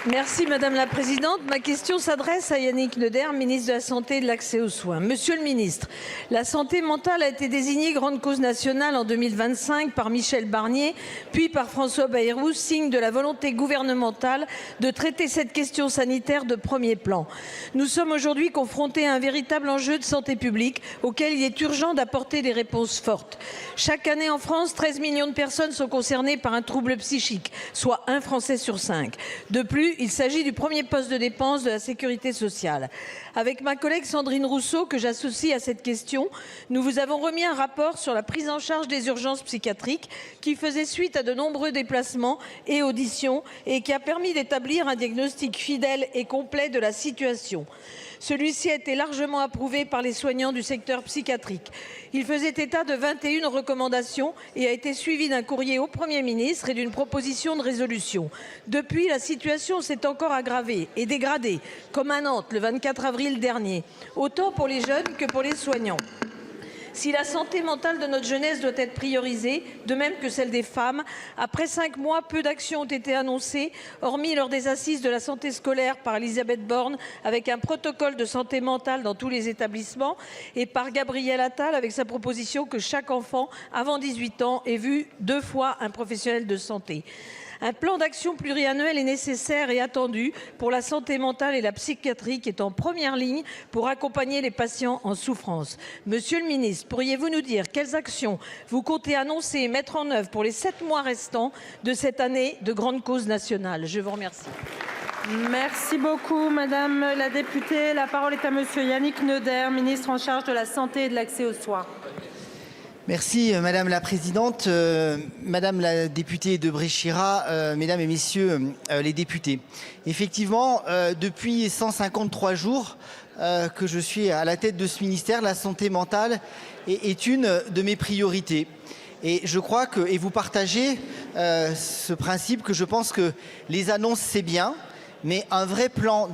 Merci Madame la Présidente. Ma question s'adresse à Yannick Neuder, ministre de la Santé et de l'Accès aux soins. Monsieur le ministre, la santé mentale a été désignée grande cause nationale en 2025 par Michel Barnier, puis par François Bayrou, signe de la volonté gouvernementale de traiter cette question sanitaire de premier plan. Nous sommes aujourd'hui confrontés à un véritable enjeu de santé publique auquel il est urgent d'apporter des réponses fortes. Chaque année en France, 13 millions de personnes sont concernées par un trouble psychique, soit un Français sur 5. De plus, il s'agit du premier poste de dépense de la sécurité sociale. Avec ma collègue Sandrine Rousseau, que j'associe à cette question, nous vous avons remis un rapport sur la prise en charge des urgences psychiatriques qui faisait suite à de nombreux déplacements et auditions et qui a permis d'établir un diagnostic fidèle et complet de la situation. Celui-ci a été largement approuvé par les soignants du secteur psychiatrique. Il faisait état de 21 recommandations et a été suivi d'un courrier au Premier ministre et d'une proposition de résolution. Depuis, la situation s'est encore aggravée et dégradée, comme à Nantes le 24 avril dernier, autant pour les jeunes que pour les soignants. Si la santé mentale de notre jeunesse doit être priorisée, de même que celle des femmes, après 5 mois, peu d'actions ont été annoncées, hormis lors des assises de la santé scolaire par Elisabeth Borne, avec un protocole de santé mentale dans tous les établissements, et par Gabriel Attal, avec sa proposition que chaque enfant, avant 18 ans, ait vu 2 fois un professionnel de santé. Un plan d'action pluriannuel est nécessaire et attendu pour la santé mentale et la psychiatrie qui est en première ligne pour accompagner les patients en souffrance. Monsieur le ministre, pourriez-vous nous dire quelles actions vous comptez annoncer et mettre en œuvre pour les 7 mois restants de cette année de grande cause nationale? Je vous remercie. Merci beaucoup, Madame la députée. La parole est à Monsieur Yannick Neuder, ministre en charge de la Santé et de l'Accès aux soins. Merci Madame la Présidente, Madame la députée de Bréchira, Mesdames et Messieurs les députés. Effectivement, depuis 153 jours que je suis à la tête de ce ministère, la santé mentale est une de mes priorités. Et je crois que, et vous partagez ce principe, que je pense que les annonces c'est bien, mais un vrai plan